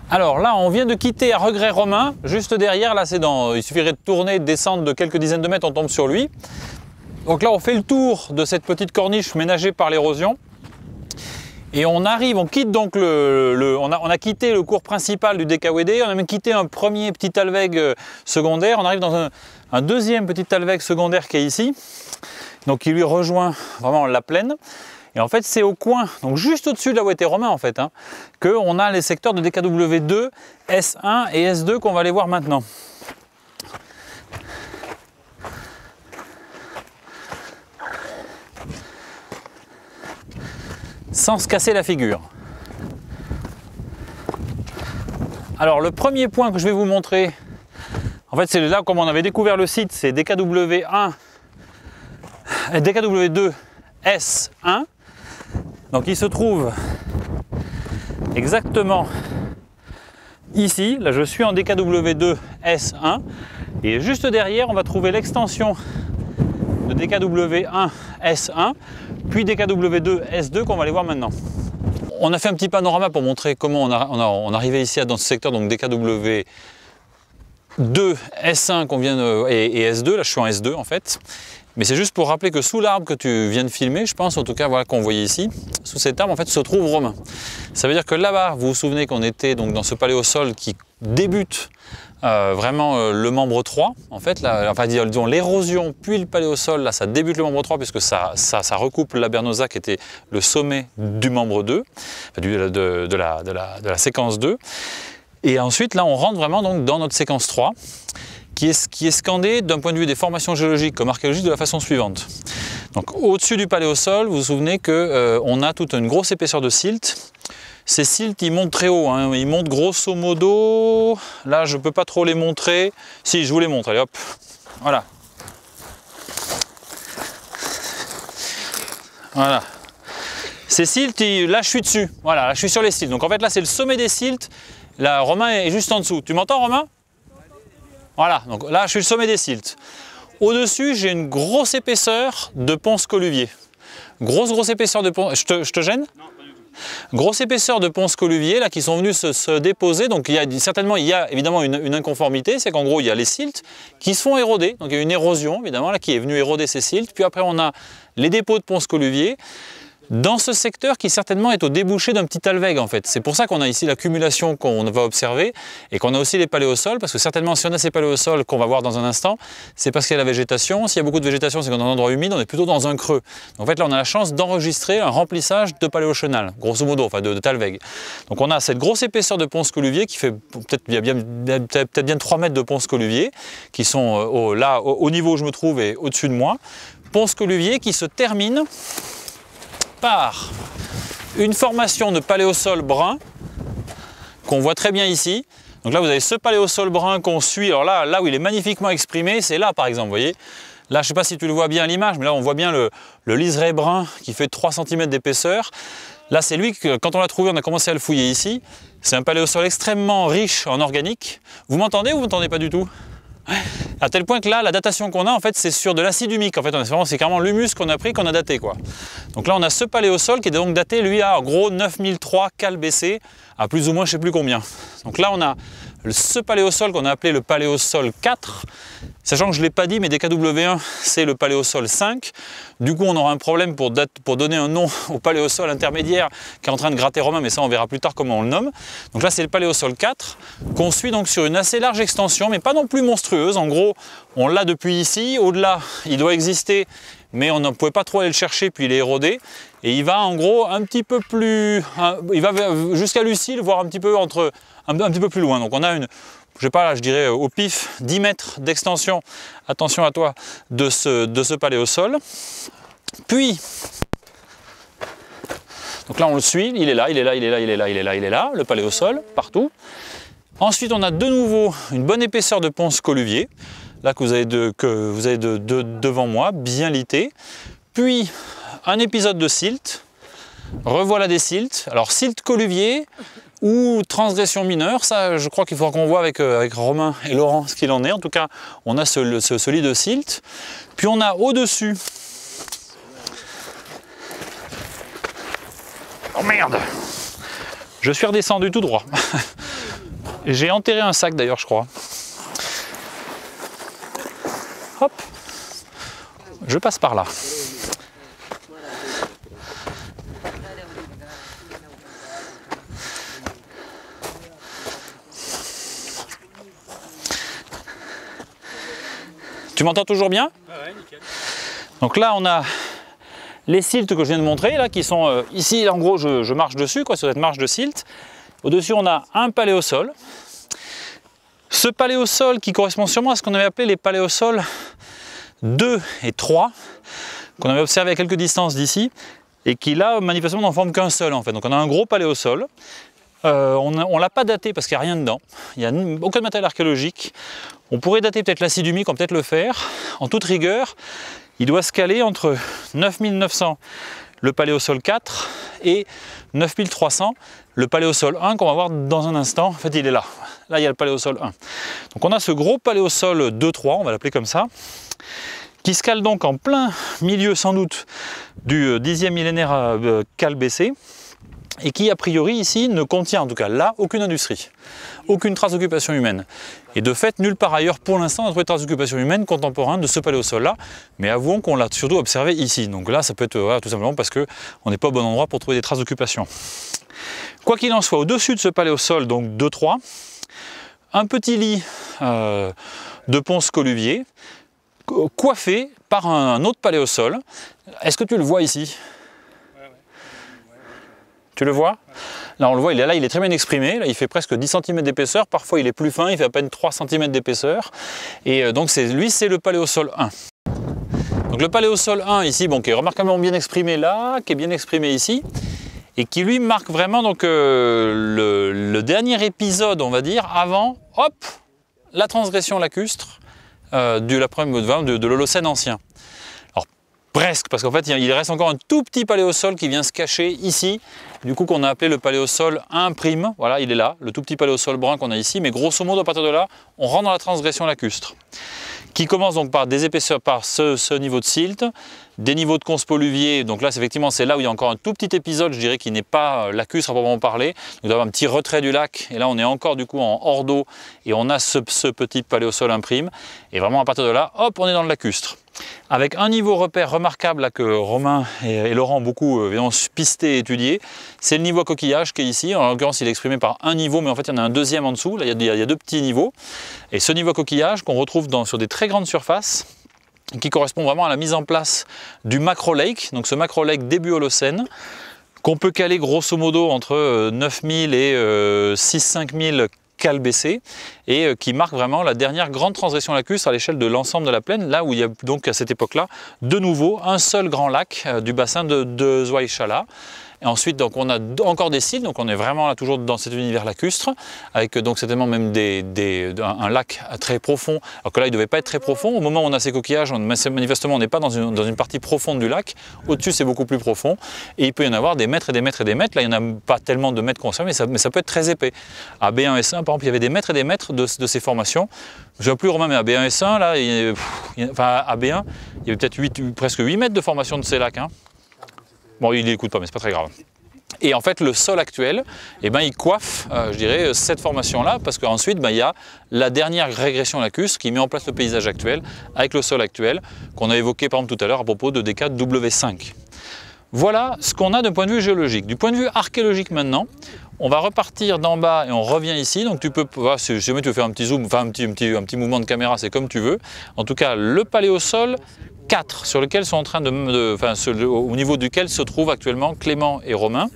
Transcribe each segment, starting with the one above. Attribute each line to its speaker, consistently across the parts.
Speaker 1: Alors là, on vient de quitter à regret Romain, juste derrière, là c'est dans, il suffirait de tourner, de descendre de quelques dizaines de mètres, on tombe sur lui. Donc là, on fait le tour de cette petite corniche ménagée par l'érosion. Et on arrive, on quitte donc on a quitté le cours principal du DKWD, on a même quitté un premier petit talweg secondaire, on arrive dans un deuxième petit talweg secondaire qui est ici, donc qui lui rejoint vraiment la plaine. Et en fait, c'est au coin, donc juste au-dessus de là où était Romain en fait, qu'on a les secteurs de DKW2, S1 et S2 qu'on va aller voir maintenant. Sans se casser la figure. Alors le premier point que je vais vous montrer, en fait c'est là comme on avait découvert le site, c'est DKW1, DKW2 S1. Donc il se trouve exactement ici, là je suis en DKW2 S1 et juste derrière on va trouver l'extension de DKW1 S1 puis DKW2 S2 qu'on va aller voir maintenant. On a fait un petit panorama pour montrer comment on arrivait ici dans ce secteur, donc DKW2 S1 qu'on vient et S2, là je suis en S2 en fait. Mais c'est juste pour rappeler que sous l'arbre que tu viens de filmer, je pense en tout cas voilà, qu'on voyait ici, sous cet arbre en fait se trouve Romain. Ça veut dire que là-bas, vous vous souvenez qu'on était donc dans ce paléosol qui débute vraiment le membre 3, en fait, là, enfin disons l'érosion puis le paléosol, là ça débute le membre 3 puisque ça recoupe la Bernosa qui était le sommet du membre 2, enfin, de la séquence 2. Et ensuite là on rentre vraiment donc dans notre séquence 3. Qui est scandé d'un point de vue des formations géologiques comme archéologiques de la façon suivante. Donc au-dessus du paléosol, vous vous souvenez qu'on a toute une grosse épaisseur de silt. Ces silts, ils montent très haut, ils montent grosso modo, là je ne peux pas trop les montrer, si je vous les montre, allez hop, voilà. Voilà. Ces silts, là je suis dessus, voilà, là je suis sur les silts. Donc en fait là c'est le sommet des silts, là Romain est juste en dessous. Tu m'entends Romain ? Voilà, donc là je suis le sommet des silts. Au-dessus, j'ai une grosse épaisseur de ponce colluvier. Grosse épaisseur de ponce. Je te gêne? Non, pas du tout. Grosse épaisseur de ponce colluvier là qui sont venus se déposer. Donc il y a évidemment une inconformité, c'est qu'en gros il y a les silts qui se font éroder. Donc il y a une érosion évidemment là qui est venue éroder ces silts. Puis après on a les dépôts de ponce colluvier. Dans ce secteur qui certainement est au débouché d'un petit talweg en fait. C'est pour ça qu'on a ici l'accumulation qu'on va observer et qu'on a aussi les paléosols, parce que certainement si on a ces paléosols qu'on va voir dans un instant, c'est parce qu'il y a la végétation. S'il y a beaucoup de végétation, c'est qu'on est dans un endroit humide, on est plutôt dans un creux. Donc en fait là on a la chance d'enregistrer un remplissage de paléochenal, grosso modo, enfin de talweg. Donc on a cette grosse épaisseur de ponce colluvier qui fait peut-être bien 3 mètres de ponce colluvier, qui sont là au niveau où je me trouve et au-dessus de moi. Ponce colluvier qui se termine par une formation de paléosol brun qu'on voit très bien ici. Donc là vous avez ce paléosol brun qu'on suit. Alors là où il est magnifiquement exprimé, c'est là par exemple, vous voyez. Là je ne sais pas si tu le vois bien à l'image, mais là on voit bien le liseré brun qui fait 3 cm d'épaisseur. Là c'est lui que quand on l'a trouvé, on a commencé à le fouiller ici. C'est un paléosol extrêmement riche en organique. Vous m'entendez ou vous m'entendez pas du tout ? À tel point que là, la datation qu'on a, en fait, c'est sur de l'acide humique. En fait, c'est carrément l'humus qu'on a pris, qu'on a daté, quoi. Donc là, on a ce paléosol qui est donc daté, lui, à en gros 9003 cal BC, à plus ou moins, je sais plus combien. Donc là, on a ce paléosol qu'on a appelé le paléosol 4, sachant que je ne l'ai pas dit, mais DKW1, c'est le paléosol 5. Du coup, on aura un problème pour donner un nom au paléosol intermédiaire qui est en train de gratter Romain, mais ça, on verra plus tard comment on le nomme. Donc là, c'est le paléosol 4, qu'on suit donc sur une assez large extension, mais pas non plus monstrueuse. En gros, on l'a depuis ici. Au-delà, il doit exister, mais on ne pouvait pas trop aller le chercher, puis il est érodé. Et il va en gros un petit peu plus... il va jusqu'à Lucille, voire un petit peu plus loin. Donc on a une... Je sais pas, là, je dirais au pif, 10 mètres d'extension, attention à toi, de ce paléosol. Puis, donc là on le suit, il est là, le paléosol, partout. Ensuite on a de nouveau une bonne épaisseur de ponce colluvier, là que vous avez devant moi, bien lité. Puis un épisode de silt, revoilà des silts. Alors silt colluvier ou transgression mineure, ça je crois qu'il faudra qu'on voit avec Romain et Laurent ce qu'il en est. En tout cas, on a ce lit de silt. Puis on a au-dessus... Oh merde! Je suis redescendu tout droit. J'ai enterré un sac d'ailleurs, je crois. Hop, je passe par là. Tu m'entends toujours bien?
Speaker 2: Ouais, nickel.
Speaker 1: Donc là, on a les siltes que je viens de montrer, là, qui sont ici, en gros, je marche dessus, quoi, sur cette marche de silt. Au-dessus, on a un paléosol. Ce paléosol qui correspond sûrement à ce qu'on avait appelé les paléosols 2 et 3, qu'on avait observé à quelques distances d'ici, et qui là, manifestement, n'en forme qu'un seul, en fait. Donc on a un gros paléosol. On ne l'a pas daté parce qu'il n'y a rien dedans. Il n'y a aucun matériel archéologique. On pourrait dater peut-être l'acide humique, on peut peut-être le faire. En toute rigueur, il doit se caler entre 9900, le paléosol 4, et 9300, le paléosol 1 qu'on va voir dans un instant. En fait, il est là. Là, il y a le paléosol 1. Donc on a ce gros paléosol 2-3, on va l'appeler comme ça, qui se cale donc en plein milieu sans doute du 10e millénaire Calbécée, et qui a priori ici ne contient en tout cas là aucune industrie, aucune trace d'occupation humaine. Et de fait, nulle part ailleurs pour l'instant on a trouvé de trace d'occupation humaine contemporaine de ce paléosol là, mais avouons qu'on l'a surtout observé ici. Donc là ça peut être voilà, tout simplement parce qu'on n'est pas au bon endroit pour trouver des traces d'occupation. Quoi qu'il en soit, au-dessus de ce paléosol, donc 2-3, un petit lit de ponce coluvier, coiffé par un autre paléosol. Est-ce que tu le vois ici ? Tu le vois? Là on le voit, il est là, il est très bien exprimé, là il fait presque 10 cm d'épaisseur, parfois il est plus fin, il fait à peine 3 cm d'épaisseur, et donc lui c'est le paléosol 1. Donc le paléosol 1 ici, bon, qui est remarquablement bien exprimé là, qui est bien exprimé ici, et qui lui marque vraiment donc, le dernier épisode, on va dire, avant, hop, la transgression lacustre de l'Holocène ancien. Presque, parce qu'en fait il reste encore un tout petit paléosol qui vient se cacher ici, du coup qu'on a appelé le paléosol 1', voilà il est là, le tout petit paléosol brun qu'on a ici, mais grosso modo à partir de là, on rentre dans la transgression lacustre, qui commence donc par des épaisseurs, par ce niveau de silt, des niveaux de conspoluvier, donc là effectivement c'est là où il y a encore un tout petit épisode, je dirais qui n'est pas lacustre à proprement parler, donc d'avoir un petit retrait du lac, et là on est encore du coup en hors d'eau, et on a ce petit paléosol 1', et vraiment à partir de là, hop, on est dans le lacustre. Avec un niveau repère remarquable là, que Romain et Laurent ont beaucoup pisté et étudié, c'est le niveau à coquillage qui est ici. En l'occurrence, il est exprimé par un niveau, mais en fait, il y en a un deuxième en dessous. Là, il y a deux petits niveaux. Et ce niveau à coquillage qu'on retrouve sur des très grandes surfaces, qui correspond vraiment à la mise en place du macro-lake. Donc ce macro-lake début Holocène, qu'on peut caler grosso modo entre 9000 et 6-5000 Calbécée, et qui marque vraiment la dernière grande transgression lacustre à l'échelle de l'ensemble de la plaine, là où il y a donc à cette époque-là, de nouveau, un seul grand lac du bassin de Zwaïchala. Et ensuite, donc, on a encore des sites, donc on est vraiment là toujours dans cet univers lacustre, avec donc certainement même un lac très profond, alors que là il ne devait pas être très profond. Au moment où on a ces coquillages, manifestement on n'est pas dans une partie profonde du lac, au-dessus c'est beaucoup plus profond, et il peut y en avoir des mètres et des mètres et des mètres. Là il n'y en a pas tellement de mètres conservés, mais ça peut être très épais. À B1 S1 par exemple, il y avait des mètres et des mètres de ces formations. Je ne sais plus Romain, mais à B1 S1, là, enfin à B1, il y avait peut-être presque 8 mètres de formation de ces lacs. Hein. Bon, il n'écoute pas, mais c'est pas très grave. Et en fait, le sol actuel, eh ben, il coiffe, je dirais, cette formation-là, parce qu'ensuite, il y a la dernière régression lacustre qui met en place le paysage actuel, avec le sol actuel, qu'on a évoqué par exemple tout à l'heure à propos de D4 W5. Voilà ce qu'on a d'un point de vue géologique. Du point de vue archéologique maintenant, on va repartir d'en bas et on revient ici. Donc tu peux, voilà, si jamais tu veux faire un petit zoom, enfin un petit mouvement de caméra, c'est comme tu veux. En tout cas, le paléosol 4 sur lequel sont en train au niveau duquel se trouvent actuellement Clément et Romain.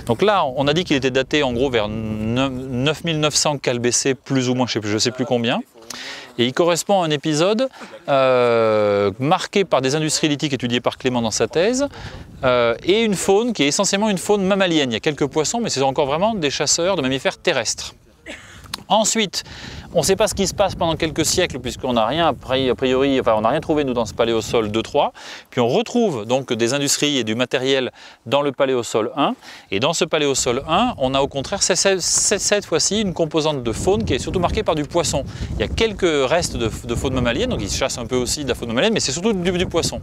Speaker 1: Donc là, on a dit qu'il était daté en gros vers 9900 Calbécée, plus ou moins, je ne sais plus combien. Et il correspond à un épisode marqué par des industries lithiques étudiées par Clément dans sa thèse, et une faune qui est essentiellement une faune mammalienne. Il y a quelques poissons, mais c'est encore vraiment des chasseurs de mammifères terrestres. Ensuite, On ne sait pas ce qui se passe pendant quelques siècles puisqu'on n'a rien, a priori, enfin, on n'a rien trouvé nous dans ce paléosol 2-3. Puis on retrouve donc des industries et du matériel dans le paléosol 1. Et dans ce paléosol 1, on a au contraire cette fois-ci une composante de faune qui est surtout marquée par du poisson. Il y a quelques restes de faune mammalienne, donc ils chassent un peu aussi de la faune mammalienne, mais c'est surtout du poisson.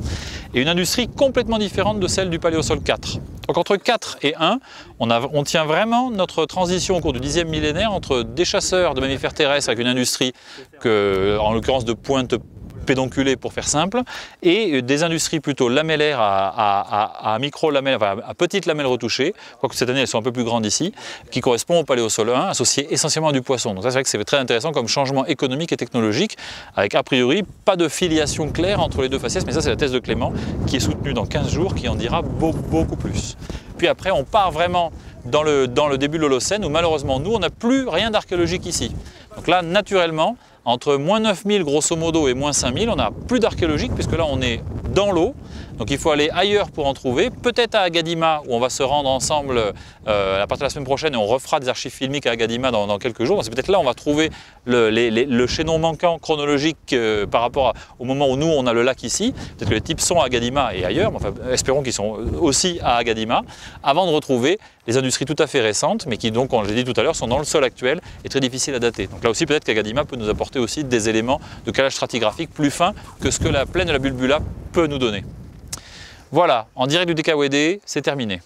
Speaker 1: Et une industrie complètement différente de celle du paléosol 4. Donc entre 4 et 1, on tient vraiment notre transition au cours du 10e millénaire entre des chasseurs de mammifères terrestres avec une industrie, en l'occurrence de pointe pédonculée pour faire simple, et des industries plutôt lamellaires à micro-lamelles, enfin à petites lamelles retouchées, quoique cette année elles sont un peu plus grandes ici, qui correspondent au paléosol 1, associées essentiellement à du poisson. Donc ça c'est vrai que c'est très intéressant comme changement économique et technologique, avec a priori pas de filiation claire entre les deux faciès, mais ça c'est la thèse de Clément, qui est soutenue dans 15 jours, qui en dira beaucoup plus. Puis après on part vraiment dans le début de l'Holocène, où malheureusement nous on n'a plus rien d'archéologique ici. Donc là naturellement, entre moins 9000 grosso modo et moins 5000, on n'a plus d'archéologique puisque là on est dans l'eau. Donc il faut aller ailleurs pour en trouver, peut-être à Agadima où on va se rendre ensemble à partir de la semaine prochaine et on refera des archives filmiques à Agadima dans quelques jours. C'est peut-être là où on va trouver le chaînon manquant chronologique par rapport au moment où nous on a le lac ici. Peut-être que les types sont à Agadima et ailleurs, mais enfin, espérons qu'ils sont aussi à Agadima, avant de retrouver les industries tout à fait récentes, mais qui donc, comme je l'ai dit tout à l'heure, sont dans le sol actuel et très difficiles à dater. Donc là aussi peut-être qu'Agadima peut nous apporter aussi des éléments de calage stratigraphique plus fins que ce que la plaine de la Bulbula peut nous donner. Voilà, en direct du DKWD, c'est terminé.